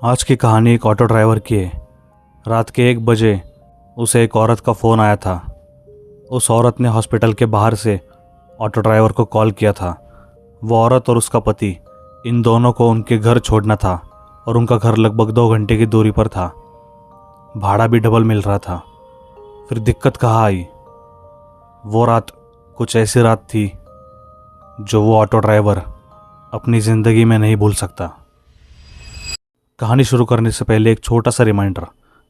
आज की कहानी एक ऑटो ड्राइवर की है। रात के 1 बजे उसे एक औरत का फ़ोन आया था। उस औरत ने हॉस्पिटल के बाहर से ऑटो ड्राइवर को कॉल किया था। वो औरत और उसका पति, इन दोनों को उनके घर छोड़ना था और उनका घर लगभग 2 घंटे की दूरी पर था। भाड़ा भी डबल मिल रहा था। फिर दिक्कत कहाँ आई? वो रात कुछ ऐसी रात थी जो वो ऑटो ड्राइवर अपनी ज़िंदगी में नहीं भूल सकता। कहानी शुरू करने से पहले एक छोटा सा रिमाइंडर,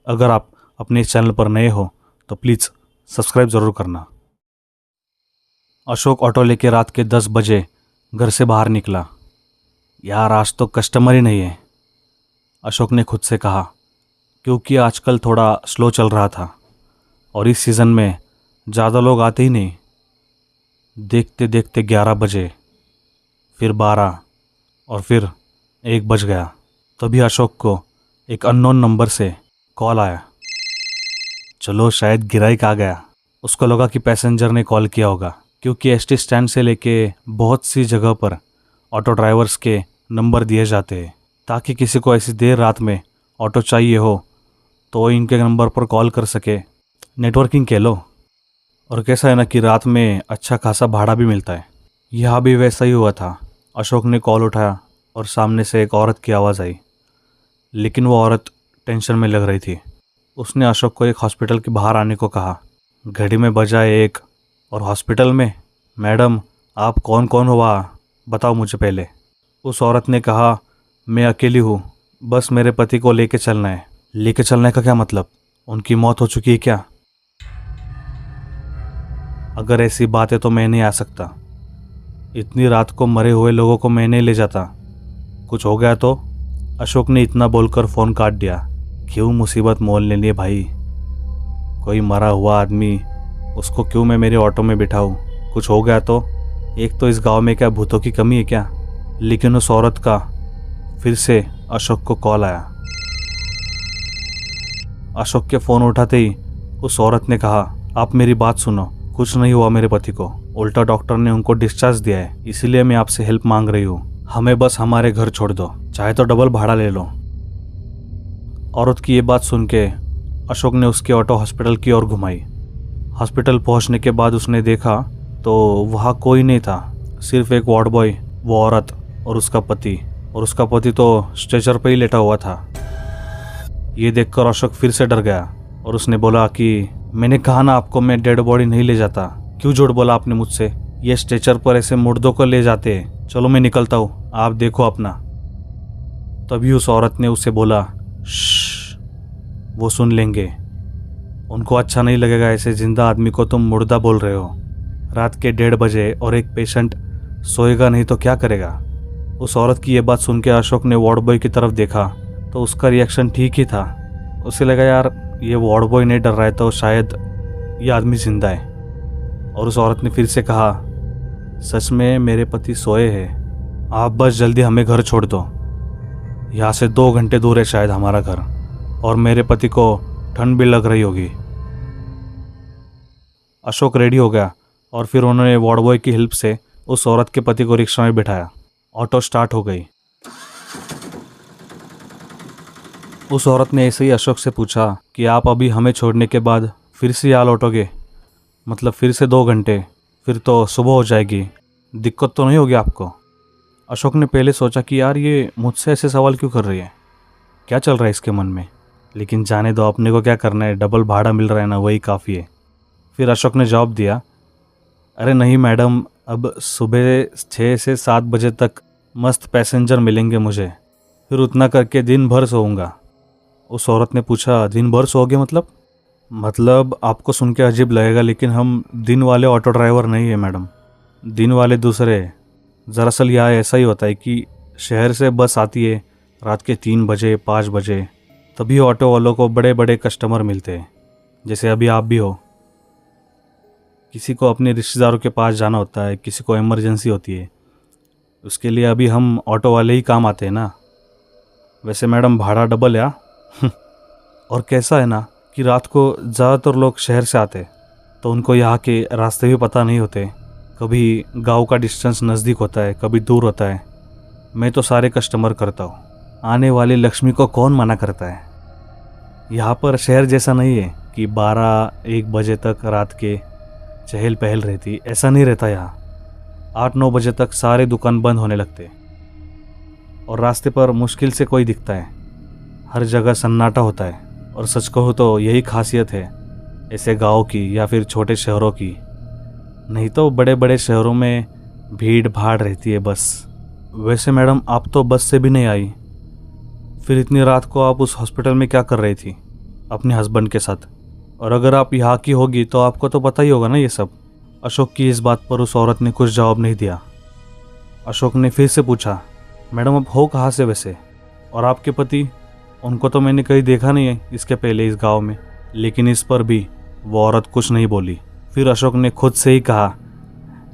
अगर आप अपने इस चैनल पर नए हो तो प्लीज़ सब्सक्राइब ज़रूर करना। अशोक ऑटो लेके रात के 10 बजे घर से बाहर निकला। यार, आज तो कस्टमर ही नहीं है, अशोक ने खुद से कहा, क्योंकि आजकल थोड़ा स्लो चल रहा था और इस सीज़न में ज़्यादा लोग आते ही नहीं। देखते देखते 11 बजे, फिर 12 और फिर 1 बज गया। तभी अशोक को एक अननोन नंबर से कॉल आया। चलो, शायद गिराइक आ गया। उसको लगा कि पैसेंजर ने कॉल किया होगा, क्योंकि एसटी स्टैंड से लेके बहुत सी जगह पर ऑटो ड्राइवर्स के नंबर दिए जाते हैं ताकि किसी को ऐसी देर रात में ऑटो चाहिए हो तो इनके नंबर पर कॉल कर सके। नेटवर्किंग कह लो। और कैसा है ना कि रात में अच्छा खासा भाड़ा भी मिलता है। यहाँ भी वैसा ही हुआ था। अशोक ने कॉल उठाया और सामने से एक औरत की आवाज़ आई, लेकिन वो औरत टेंशन में लग रही थी। उसने अशोक को एक हॉस्पिटल के बाहर आने को कहा। घड़ी में बजा 1 और हॉस्पिटल में? मैडम, आप कौन कौन हो वहाँ, बताओ मुझे पहले। उस औरत ने कहा, मैं अकेली हूँ, बस मेरे पति को लेके चलना है। लेके चलने का क्या मतलब? उनकी मौत हो चुकी है क्या? अगर ऐसी बात है तो मैं नहीं आ सकता। इतनी रात को मरे हुए लोगों को मैं नहीं ले जाता। कुछ हो गया तो? अशोक ने इतना बोलकर फ़ोन काट दिया। क्यों मुसीबत मोल लेनी है भाई? कोई मरा हुआ आदमी, उसको क्यों मैं मेरे ऑटो में बिठाऊं? कुछ हो गया तो? एक तो इस गांव में क्या भूतों की कमी है क्या? लेकिन उस औरत का फिर से अशोक को कॉल आया। अशोक के फ़ोन उठाते ही उस औरत ने कहा, आप मेरी बात सुनो, कुछ नहीं हुआ मेरे पति को। उल्टा डॉक्टर ने उनको डिस्चार्ज दिया है, इसीलिए मैं आपसे हेल्प मांग रही हूँ। हमें बस हमारे घर छोड़ दो, चाहे तो डबल भाड़ा ले लो। औरत की ये बात सुन के अशोक ने उसके ऑटो हॉस्पिटल की ओर घुमाई। हॉस्पिटल पहुंचने के बाद उसने देखा तो वहाँ कोई नहीं था, सिर्फ एक वार्ड बॉय, वो औरत और उसका पति। और उसका पति तो स्ट्रेचर पर ही लेटा हुआ था। ये देखकर अशोक फिर से डर गया और उसने बोला कि मैंने कहा ना आपको, मैं डेड बॉडी नहीं ले जाता। क्यों झूठ बोला आपने मुझसे? ये स्ट्रेचर पर ऐसे मुर्दों को ले जाते हैं। चलो मैं निकलता हूँ, आप देखो अपना। तभी उस औरत ने उसे बोला, श्श, वो सुन लेंगे। उनको अच्छा नहीं लगेगा, ऐसे जिंदा आदमी को तुम मुर्दा बोल रहे हो। रात के 1:30 बजे और एक पेशेंट सोएगा नहीं तो क्या करेगा? उस औरत की ये बात सुन के अशोक ने वार्ड बॉय की तरफ देखा तो उसका रिएक्शन ठीक ही था। उसे लगा, यार ये वार्ड बॉय नहीं डर रहा है तो शायद ये आदमी जिंदा है। और उस औरत ने फिर से कहा, सच में मेरे पति सोए हैं, आप बस जल्दी हमें घर छोड़ दो। यहाँ से 2 घंटे दूर है शायद हमारा घर, और मेरे पति को ठंड भी लग रही होगी। अशोक रेडी हो गया और फिर उन्होंने वार्ड बॉय की हेल्प से उस औरत के पति को रिक्शा में बिठाया। ऑटो स्टार्ट हो गई। उस औरत ने ऐसे ही अशोक से पूछा कि आप अभी हमें छोड़ने के बाद फिर से यहाँ लौटोगे? मतलब फिर से 2 घंटे? फिर तो सुबह हो जाएगी, दिक्कत तो नहीं होगी आपको? अशोक ने पहले सोचा कि यार ये मुझसे ऐसे सवाल क्यों कर रही है, क्या चल रहा है इसके मन में। लेकिन जाने दो, अपने को क्या करना है, डबल भाड़ा मिल रहा है ना, वही काफ़ी है। फिर अशोक ने जवाब दिया, अरे नहीं मैडम, अब सुबह 6 से 7 बजे तक मस्त पैसेंजर मिलेंगे मुझे, फिर उतना करके दिन भर सोऊंगा। उस औरत ने पूछा, दिन भर सोओगे मतलब आपको सुन के अजीब लगेगा, लेकिन हम दिन वाले ऑटो ड्राइवर नहीं है मैडम। दिन वाले दूसरे। दरअसल यहाँ ऐसा ही होता है कि शहर से बस आती है रात के 3 बजे 5 बजे, तभी ऑटो वालों को बड़े बड़े कस्टमर मिलते हैं, जैसे अभी आप भी हो। किसी को अपने रिश्तेदारों के पास जाना होता है, किसी को इमरजेंसी होती है, उसके लिए अभी हम ऑटो वाले ही काम आते हैं ना। वैसे मैडम भाड़ा डबल है। और कैसा है ना कि रात को ज़्यादातर लोग शहर से आते, तो उनको यहाँ के रास्ते भी पता नहीं होते। कभी गांव का डिस्टेंस नज़दीक होता है, कभी दूर होता है। मैं तो सारे कस्टमर करता हूँ। आने वाली लक्ष्मी को कौन मना करता है। यहाँ पर शहर जैसा नहीं है कि 12-1 बजे तक रात के चहल पहल रहती, ऐसा नहीं रहता। यहाँ 8-9 बजे तक सारे दुकान बंद होने लगते और रास्ते पर मुश्किल से कोई दिखता है। हर जगह सन्नाटा होता है। और सच कहूँ तो यही खासियत है ऐसे गाँव की या फिर छोटे शहरों की। नहीं तो बड़े बड़े शहरों में भीड़ भाड़ रहती है बस। वैसे मैडम, आप तो बस से भी नहीं आई, फिर इतनी रात को आप उस हॉस्पिटल में क्या कर रही थी अपने हस्बैंड के साथ? और अगर आप यहाँ की होगी तो आपको तो पता ही होगा ना ये सब। अशोक की इस बात पर उस औरत ने कुछ जवाब नहीं दिया। अशोक ने फिर से पूछा, मैडम आप हो कहाँ से वैसे? और आपके पति? उनको तो मैंने कहीं देखा नहीं है इसके पहले इस गांव में। लेकिन इस पर भी वो औरत कुछ नहीं बोली। फिर अशोक ने खुद से ही कहा,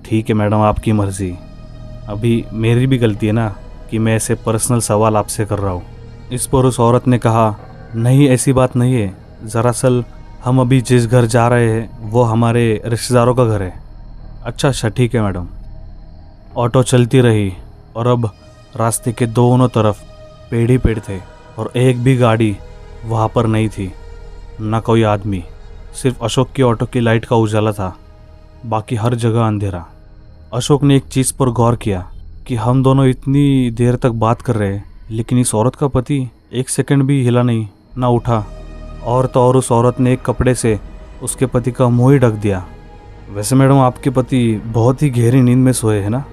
ठीक है मैडम, आपकी मर्जी। अभी मेरी भी गलती है ना कि मैं ऐसे पर्सनल सवाल आपसे कर रहा हूँ। इस पर उस औरत ने कहा, नहीं ऐसी बात नहीं है। दरअसल हम अभी जिस घर जा रहे हैं वो हमारे रिश्तेदारों का घर है। अच्छा ठीक है मैडम। ऑटो चलती रही और अब रास्ते के दोनों तरफ पेड़ ही पेड़ थे और एक भी गाड़ी वहाँ पर नहीं थी, ना कोई आदमी। सिर्फ अशोक की ऑटो की लाइट का उजाला था, बाकी हर जगह अंधेरा। अशोक ने एक चीज़ पर गौर किया कि हम दोनों इतनी देर तक बात कर रहे हैं लेकिन इस औरत का पति 1 सेकंड भी हिला नहीं, ना उठा। और तो और उस औरत ने एक कपड़े से उसके पति का मुंह ही ढक दिया। वैसे मैडम, आपके पति बहुत ही गहरी नींद में सोए हैं ना?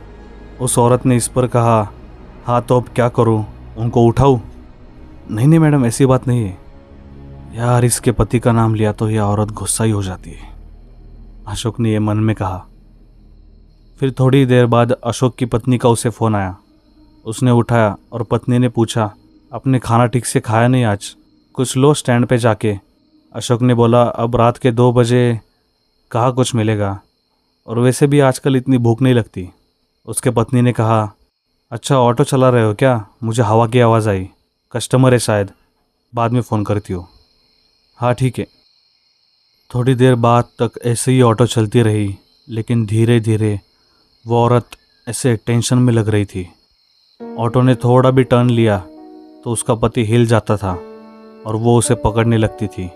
उस औरत ने इस पर कहा, हाँ तो अब क्या करूँ, उनको उठाऊँ? नहीं मैडम, ऐसी बात नहीं है। यार, इसके पति का नाम लिया तो यह औरत गुस्सा ही हो जाती है, अशोक ने यह मन में कहा। फिर थोड़ी देर बाद अशोक की पत्नी का उसे फ़ोन आया। उसने उठाया और पत्नी ने पूछा, आपने खाना ठीक से खाया नहीं आज? कुछ लो स्टैंड पे जाके। अशोक ने बोला, अब रात के 2 बजे कहाँ कुछ मिलेगा, और वैसे भी आजकल इतनी भूख नहीं लगती। उसके पत्नी ने कहा, अच्छा ऑटो चला रहे हो क्या? मुझे हवा की आवाज़ आई, कस्टमर है शायद, बाद में फ़ोन करती हो। हाँ ठीक है। थोड़ी देर बाद तक ऐसे ही ऑटो चलती रही, लेकिन धीरे धीरे वो औरत ऐसे टेंशन में लग रही थी। ऑटो ने थोड़ा भी टर्न लिया तो उसका पति हिल जाता था और वो उसे पकड़ने लगती थी।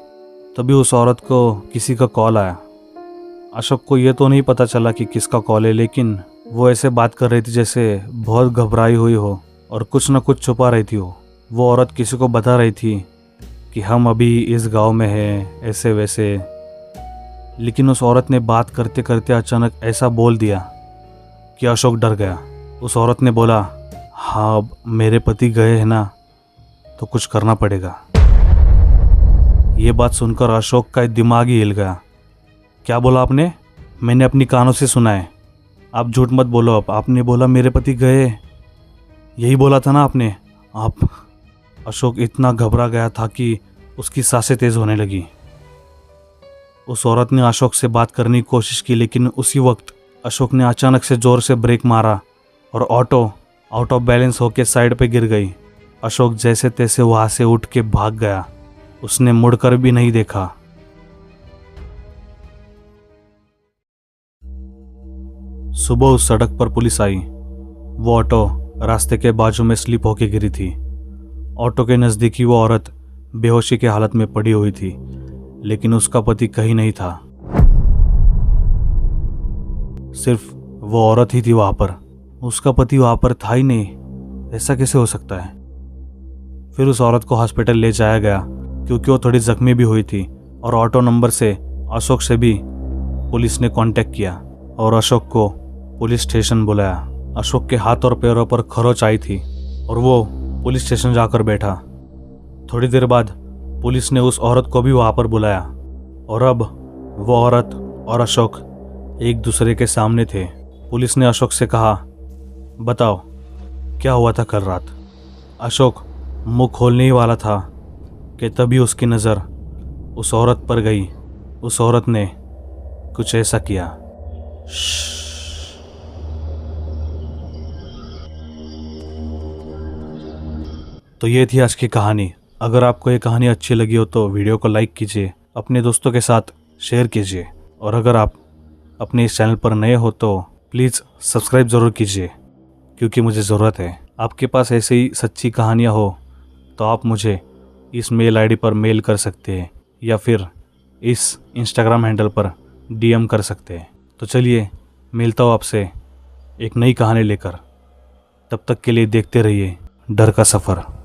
तभी उस औरत को किसी का कॉल आया। अशोक को ये तो नहीं पता चला कि किसका कॉल है, लेकिन वो ऐसे बात कर रही थी जैसे बहुत घबराई हुई हो और कुछ न कुछ छुपा रही थी। वो औरत किसी को बता रही थी कि हम अभी इस गांव में हैं, ऐसे वैसे। लेकिन उस औरत ने बात करते करते अचानक ऐसा बोल दिया कि अशोक डर गया। उस औरत ने बोला, हाँ अब मेरे पति गए हैं ना, तो कुछ करना पड़ेगा। ये बात सुनकर अशोक का दिमाग ही हिल गया। क्या बोला आपने? मैंने अपनी कानों से सुना है। आप झूठ मत बोलो। अब आपने बोला मेरे पति गए, यही बोला था ना आपने? आप अशोक इतना घबरा गया था कि उसकी सांसें तेज होने लगी। उस औरत ने अशोक से बात करने की कोशिश की, लेकिन उसी वक्त अशोक ने अचानक से जोर से ब्रेक मारा और ऑटो आउट ऑफ बैलेंस होकर साइड पे गिर गई। अशोक जैसे तैसे वहां से उठ के भाग गया। उसने मुड़कर भी नहीं देखा। सुबह उस सड़क पर पुलिस आई। वो ऑटो रास्ते के बाजू में स्लिप होके गिरी थी। ऑटो के नज़दीक ही वो औरत बेहोशी की हालत में पड़ी हुई थी, लेकिन उसका पति कहीं नहीं था। सिर्फ वो औरत ही थी वहां पर। उसका पति वहां पर था ही नहीं। ऐसा कैसे हो सकता है? फिर उस औरत को हॉस्पिटल ले जाया गया, क्योंकि वो थोड़ी जख्मी भी हुई थी। और ऑटो नंबर से अशोक से भी पुलिस ने कांटेक्ट किया और अशोक को पुलिस स्टेशन बुलाया। अशोक के हाथ और पैरों पर खरोंच आई थी और वो पुलिस स्टेशन जाकर बैठा। थोड़ी देर बाद पुलिस ने उस औरत को भी वहां पर बुलाया और अब वो औरत और अशोक एक दूसरे के सामने थे। पुलिस ने अशोक से कहा, बताओ क्या हुआ था कल रात? अशोक मुंह खोलने ही वाला था कि तभी उसकी नज़र उस औरत पर गई। उस औरत ने कुछ ऐसा किया। तो ये थी आज की कहानी। अगर आपको ये कहानी अच्छी लगी हो तो वीडियो को लाइक कीजिए, अपने दोस्तों के साथ शेयर कीजिए, और अगर आप अपने इस चैनल पर नए हो तो प्लीज़ सब्सक्राइब ज़रूर कीजिए, क्योंकि मुझे ज़रूरत है। आपके पास ऐसे ही सच्ची कहानियाँ हो तो आप मुझे इस मेल आईडी पर मेल कर सकते हैं या फिर इस इंस्टाग्राम हैंडल पर डीएम कर सकते हैं। तो चलिए मिलता हूँ आपसे एक नई कहानी लेकर। तब तक के लिए देखते रहिए डर का सफ़र।